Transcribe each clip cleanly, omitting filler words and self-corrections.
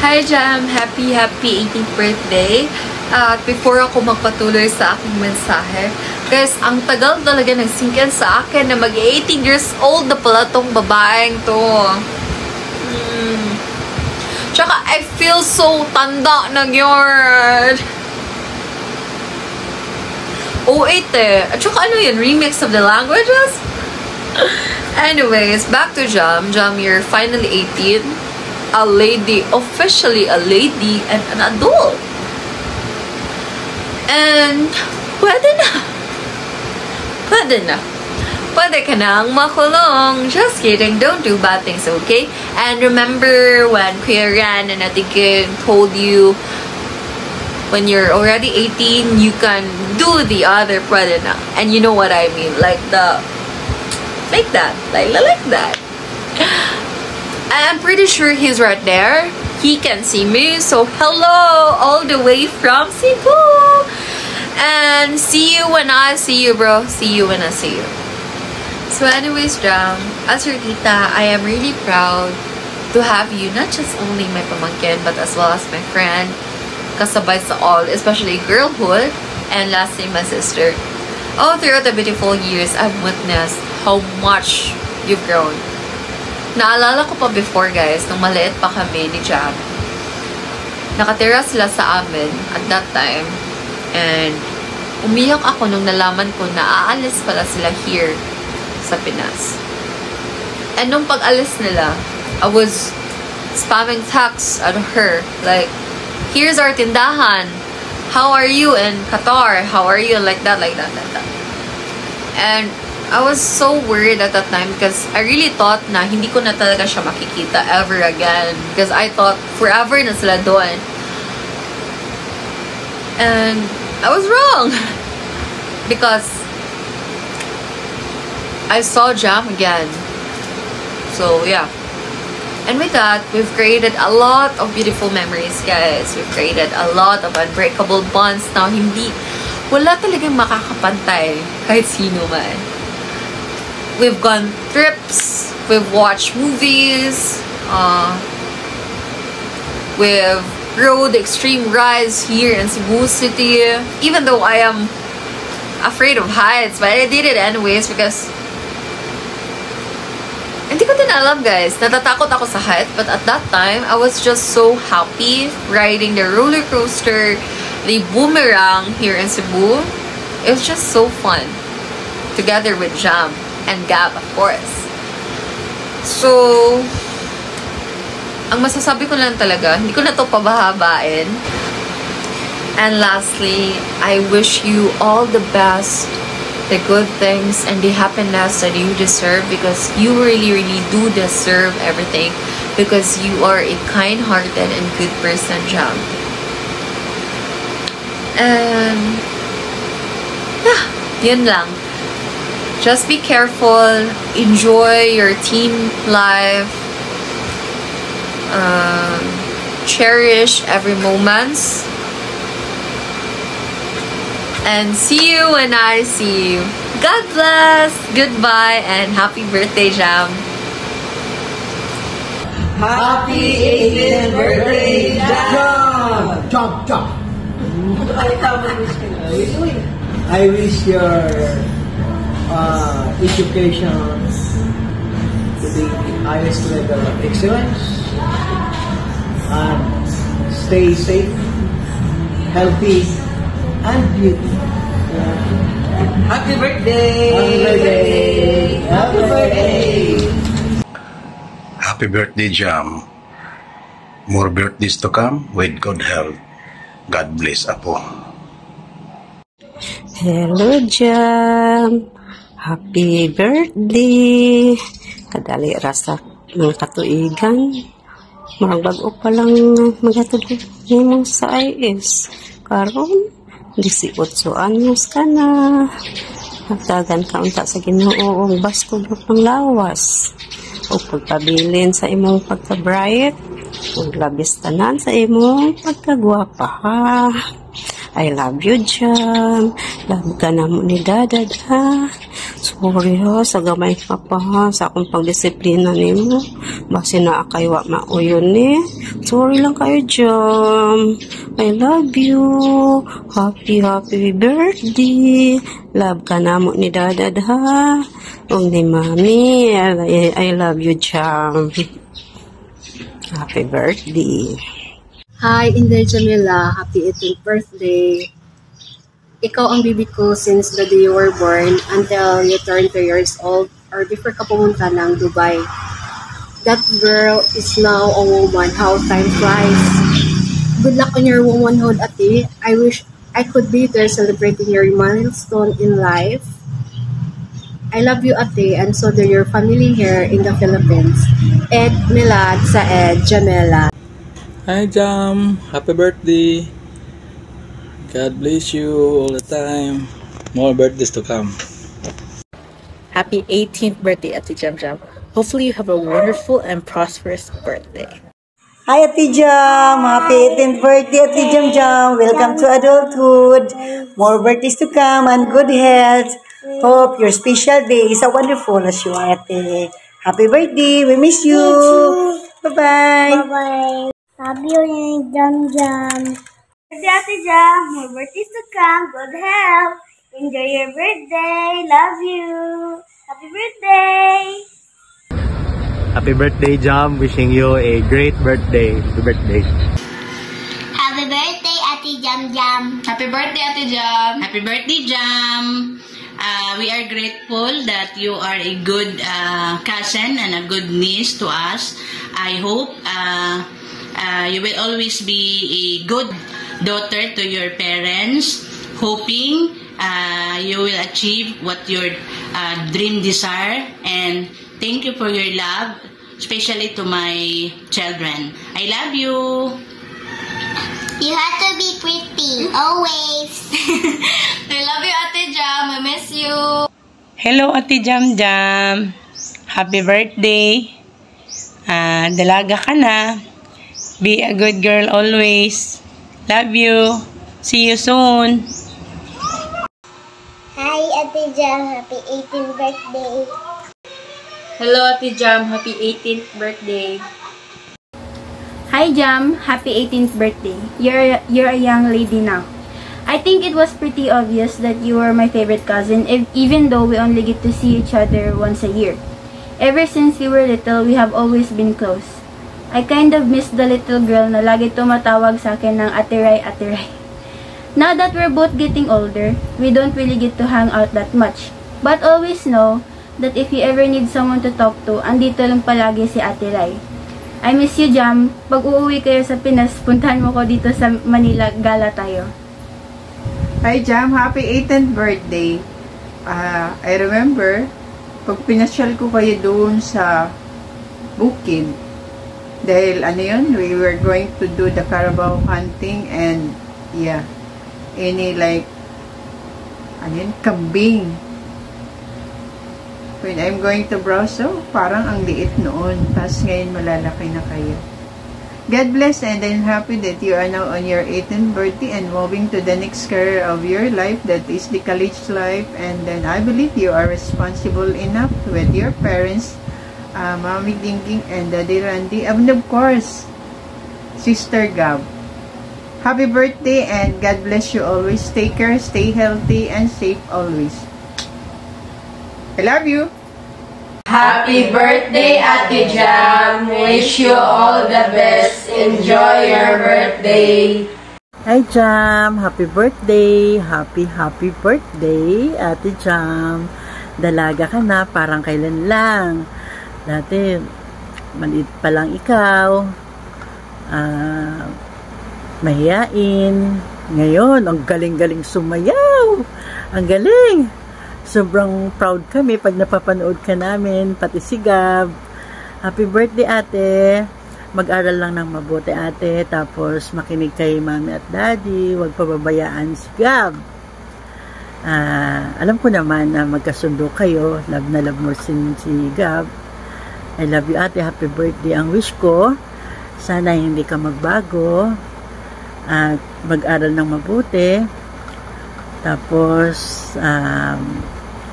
Hi Jam! Happy 18th birthday! At before ako magpatuloy sa aking mensahe, guys, ang tagal talaga nagsinkin sa akin na mag-18 years old na pala tong babaeng to. Tsaka I feel so tanda na yun. At saka ano yun? Remix of the languages? Anyways, back to Jam. Jam, you're finally 18. A lady, officially a lady and an adult. And pwede na. Pwede ka nang makulong. Just kidding. Don't do bad things, okay? And remember when Kuya Ran and Atikin told you when you're already 18, you can do the other pwede na. And you know what I mean. Like that. I'm pretty sure he's right there. He can see me. So hello all the way from Cebu. And see you when I see you, bro. See you when I see you. So anyways, Jam, as your tita, I am really proud to have you, not just only my pamangkin, but as well as my friend, kasabay sa all, especially girlhood, and lastly, my sister. All throughout the beautiful years, I've witnessed how much you've grown. Naalala ko pa before, guys, nung maliit pa kami ni Jam. Nakatira sila sa amin at that time. And umiyak ako nung nalaman ko na aalis pala sila here sa Pinas. And nung pag-alis nila, I was spamming texts at her. Like, here's our tindahan. How are you in Qatar? How are you? Like that. And I was so worried at that time because I really thought na hindi ko na talaga siya makikita ever again. Because I thought forever na sila doon. And I was wrong. Because I saw Jam again. So yeah. And with that, we've created a lot of beautiful memories, guys. We've created a lot of unbreakable bonds. Now, wala talagang makakapantay kahit sino man. We've gone trips, we've watched movies, we've rode extreme rides here in Cebu City. Even though I am afraid of heights, but I did it anyways because hindi ko din alam, guys. Natatakot ako sa height, but at that time, I was just so happy riding the roller coaster, the boomerang here in Cebu. It was just so fun. Together with Jam and Gab, of course. So, ang masasabi ko lang talaga, hindi ko na to pabahabain. And lastly, I wish you all the best, the good things, and the happiness that you deserve because you really do deserve everything because you are a kind-hearted and good person, Jam. And, yeah, yun lang. Just be careful, enjoy your team life, cherish every moment, and see you when I see you. God bless, goodbye, and happy birthday, Jam. Happy 18th birthday, Jam! Jump! I wish your education to the highest level of excellence and stay safe, healthy, and beautiful. Happy birthday! Happy birthday! Happy birthday, Jam. More birthdays to come with good health. God bless, Apo. Hello, Jam. Happy birthday! Kadali rasa ng katuigan. Marag bago pa lang magatod mo sa IS. Karon, 18 anyos ka na. Nagdagan ka unta sa Ginoo og baskog ng lawas. O pagpabilin sa imong pagka-bright. Ug labis tanan sa imong pagkagwapa, ha. I love you, Jam. Love ka na mo ni Dadad, ha? Sorry, ha, sa gamay ka pa, ha, sa akong pagdisiplina nimo. Basi na akay wa mauyon, eh. Sorry lang kayo, Jam. I love you. Happy birthday. Love ka na mo ni Dadad, ha? O ni Mami. I love you, Jam. Happy birthday. Hi, Inday Jamila. Happy 18th birthday. Ikaw ang bibi ko since the day you were born until you turned 2 years old or before ka pumunta ng Dubai. That girl is now a woman. How time flies. Good luck on your womanhood, ate. I wish I could be there celebrating your milestone in life. I love you, ate, and so do your family here in the Philippines. Ed Milad sa Ed Jamila. Hi Jam, happy birthday. God bless you all the time. More birthdays to come. Happy 18th birthday, Ate Jam Jam. Hopefully you have a wonderful and prosperous birthday. Hi Ate Jam, happy 18th birthday Ate Jam Jam. Welcome to adulthood. More birthdays to come and good health. Hope your special day is as wonderful as you are, Ate. Happy birthday, we miss you. Bye-bye. Bye-bye. Love you, Jam Jam. Birthday, Ate Jam. More birthdays to come. Good health. Enjoy your birthday. Love you. Happy birthday. Happy birthday, Jam. Wishing you a great birthday. Happy birthday. Happy birthday, Ate Jam Jam. Happy birthday, Ate Jam. Happy birthday, Jam. We are grateful that you are a good cousin and a good niece to us. I hope you will always be a good daughter to your parents, hoping you will achieve what your dream desire, and thank you for your love, especially to my children. I love you. You have to be pretty, always. I love you, Ate Jam. I miss you. Hello, Ate Jam Jam. Happy birthday. Dalaga ka na. Be a good girl always. Love you. See you soon. Hi, Ate Jam. Happy 18th birthday. Hello, Ate Jam. Happy 18th birthday. Hi Jam, happy 18th birthday. You're a young lady now. I think it was pretty obvious that you were my favorite cousin, even though we only get to see each other once a year. Ever since we were little, we have always been close. I kind of miss the little girl na lagi tumatawag sa akin ng Ate Rai, Ate Rai. Now that we're both getting older, we don't really get to hang out that much. But always know that if you ever need someone to talk to, andito lang palagi si Ate Rai. I miss you, Jam. Pag uuwi kayo sa Pinas, puntahan mo ko dito sa Manila, gala tayo. Hi, Jam. Happy 18th birthday. I remember, pag pinasyal ko kayo doon sa Bukid, dahil ano yun, we were going to do the Carabao hunting and yeah, any like, ano yun, kambing. When I'm going to browse, so parang ang liit noon. Tapos ngayon malalaki na kayo. God bless, and I'm happy that you are now on your 18th birthday and moving to the next career of your life, that is the college life. And then I believe you are responsible enough with your parents, Mami Dingging and Daddy Randy, and of course, Sister Gab. Happy birthday and God bless you always. Take care, stay healthy, and safe always. I love you. Happy birthday, Ate Jam. Wish you all the best. Enjoy your birthday. Hi Jam, happy birthday. Happy birthday, Ate Jam. Dalaga ka na, parang kailan lang. Dati, maliit pa lang ikaw. Mahiyain. Ngayon, ang galing-galing sumayaw. Ang galing. Sobrang proud kami pag napapanood ka namin, pati si Gab. Happy birthday, ate. Mag-aral lang ng mabuti, ate. Tapos, makinig kay mami at daddy. Huwag pababayaan si Gab. Alam ko naman na magkasundo kayo. Love na love mo si Gab. I love you, ate. Happy birthday. Ang wish ko, sana hindi ka magbago. At mag-aral ng mabuti. Tapos,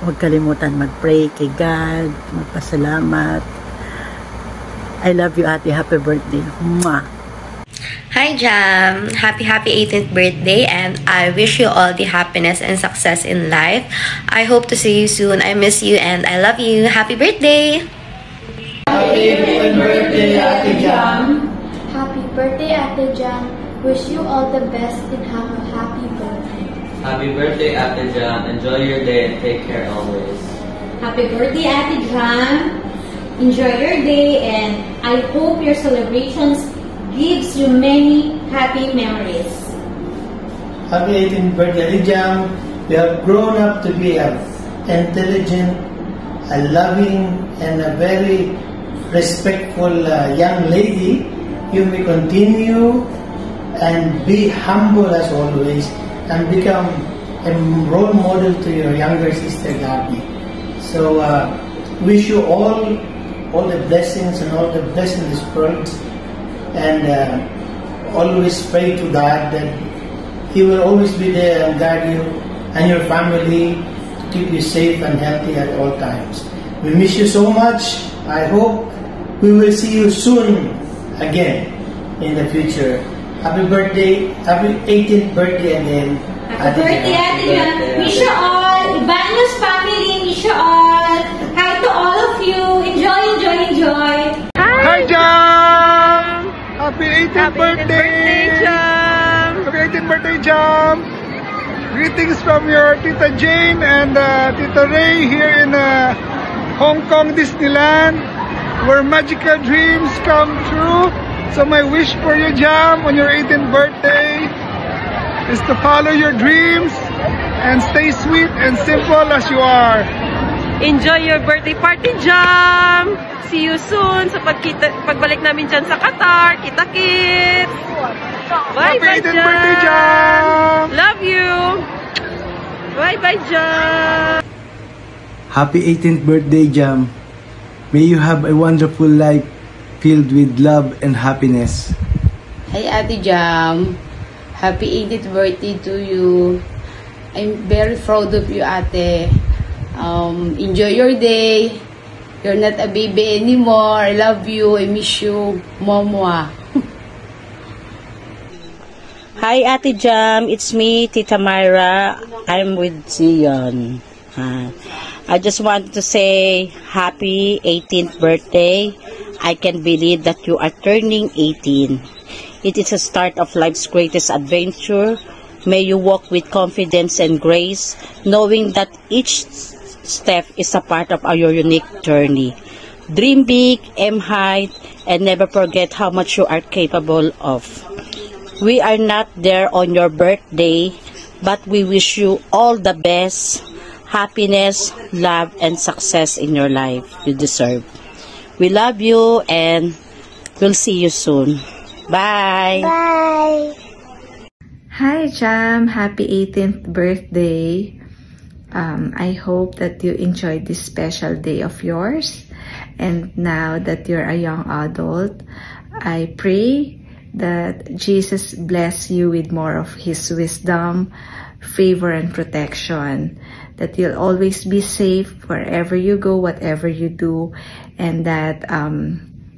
huwag kalimutan mag-pray kay God, magpasalamat. I love you, ate. Happy birthday. Mwah! Hi Jam! Happy 18th birthday, and I wish you all the happiness and success in life. I hope to see you soon. I miss you and I love you. Happy birthday! Happy birthday, Ate Jam! Happy birthday, Ate Jam. Wish you all the best and have a happy birthday. Happy birthday, Ate Jam. Enjoy your day and take care always. Happy birthday, Ate Jam. Enjoy your day, and I hope your celebrations gives you many happy memories. Happy 18th birthday, Ate Jam. You have grown up to be an intelligent, a loving, and a very respectful young lady. You may continue and be humble as always and become a role model to your younger sister, Gabi. So, wish you all the blessings and all the best in this world. And always pray to God that He will always be there and guide you and your family to keep you safe and healthy at all times. We miss you so much. I hope we will see you soon again in the future. Happy birthday, happy 18th birthday again. Happy birthday, Ate Jam. Wish you all, Ibanos family, wish you all. Hi to all of you. Enjoy, enjoy, enjoy. Hi, Jam! Happy 18th birthday, Jam! Happy 18th birthday, Jam! Greetings from your Tita Jane and Tita Ray here in Hong Kong Disneyland, where magical dreams come true. So my wish for you, Jam, on your 18th birthday is to follow your dreams and stay sweet and simple as you are. Enjoy your birthday party, Jam! See you soon sa pagbalik namin dyan sa Qatar. Kita-kits! Bye-bye, Jam! Birthday, Jam! Love you! Bye-bye, Jam! Happy 18th birthday, Jam! May you have a wonderful life filled with love and happiness. Hi, Ate Jam! Happy 18th birthday to you! I'm very proud of you, Ate. Enjoy your day. You're not a baby anymore. I love you. I miss you. Momwa. Hi, Ate Jam. It's me, Tita Myra. I'm with Zion. I just want to say happy 18th birthday. I can believe that you are turning 18. It is a start of life's greatest adventure. May you walk with confidence and grace, knowing that each step is a part of your unique journey. Dream big, aim high, and never forget how much you are capable of. We are not there on your birthday, but we wish you all the best, happiness, love, and success in your life you deserve. We love you and we'll see you soon. Bye! Bye! Hi, Jam! Happy 18th birthday! I hope that you enjoyed this special day of yours. And now that you're a young adult, I pray that Jesus bless you with more of His wisdom, favor, and protection. That you'll always be safe wherever you go, whatever you do. And that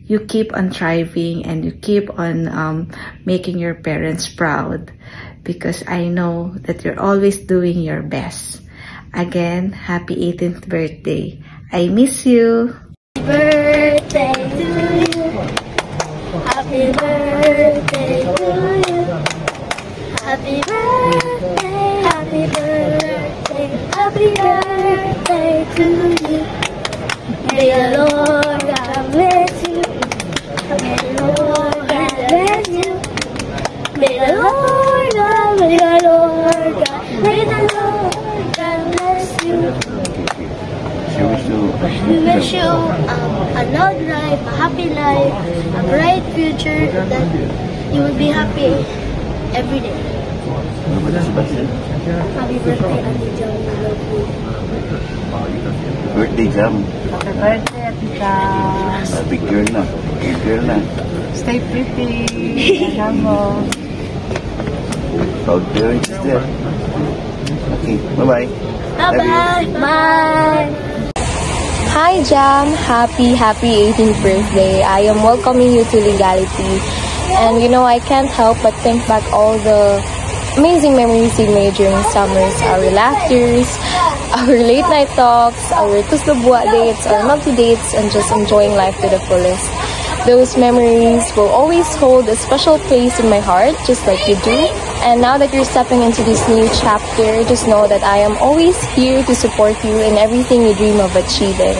you keep on thriving and you keep on making your parents proud. Because I know that you're always doing your best. Again, happy 18th birthday. I miss you. Happy birthday to you. Happy birthday to you. Happy birthday, happy birthday, happy birthday to you. May the Lord God bless you. May the Lord God bless you. May the Lord God, may the Lord God, may the Lord God bless you. We wish you a long life, a happy life, a bright future, that you will be happy every day. Happy birthday, Ate Jam. We love you. Birthday, Jam. Happy birthday, Ate Jam. Big girl na. Big girl na. Stay pretty. Alam mo. proud parents there. Okay, bye-bye. Bye-bye. Bye. Hi Jam, happy 18th birthday. I am welcoming you to Legality. And you know, I can't help but think back all the amazing memories we made during summers. Our laughters, our late night talks, our tusdabua dates, our multi dates, and just enjoying life to the fullest. Those memories will always hold a special place in my heart, just like you do. And now that you're stepping into this new chapter, just know that I am always here to support you in everything you dream of achieving.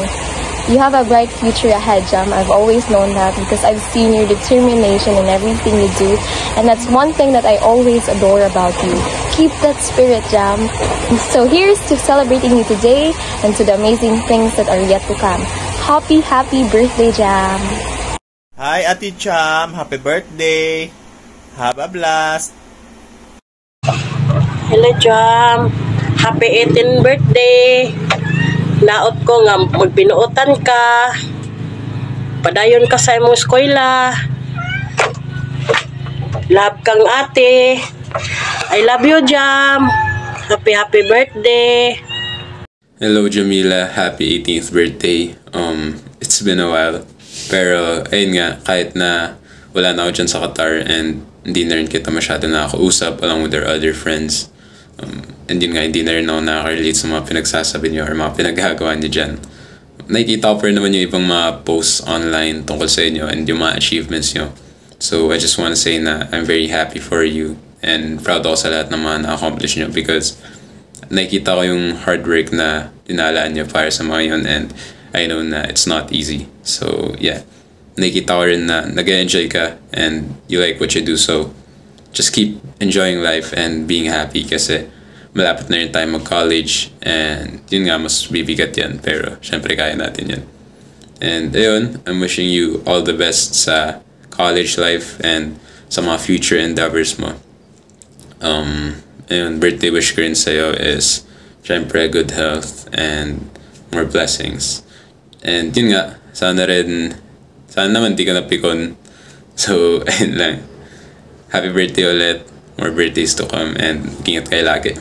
You have a bright future ahead, Jam. I've always known that because I've seen your determination in everything you do. And that's one thing that I always adore about you. Keep that spirit, Jam. So here's to celebrating you today and to the amazing things that are yet to come. Happy birthday, Jam. Hi, Ate Cham. Happy birthday. Have a blast. Hello, Jam. Happy 18th birthday. Naot ko nga magpinuotan ka. Padayon ka sa imong eskwela. Love kang ate. I love you, Jam. Happy birthday. Hello, Jamila. Happy 18th birthday. It's been a while. Pero, ayun nga, kahit na wala na ako dyan sa Qatar and hindi na rin kita masyado nakakausap along with our other friends. And yun nga, hindi na rin ako nakaka-relate sa mga pinagsasabi niyo or mga pinaggagawa niyo dyan. Nakikita ko pa rin naman yung ibang mga posts online tungkol sa inyo and yung mga achievements niyo. So, I just want to say na I'm very happy for you and proud ako sa lahat ng mga na-accomplish niyo because nakikita ko yung hard work na dinalaan niyo para sa mga yun and I know na it's not easy. So, yeah. Nakikita ko rin na nag-enjoy ka and you like what you do. So, just keep enjoying life and being happy kasi malapit na rin tayo mag-college and yun nga, mas bibigat yan. Pero, syempre, kaya natin yan. And, ayun, I'm wishing you all the best sa college life and sa mga future endeavors mo. Ayun, birthday wish ko rin sa'yo is syempre, good health and more blessings. And yun nga, sana naman di ka napikon. So, ayun lang. Happy birthday ulit. More birthdays to come and ingat kayo lagi.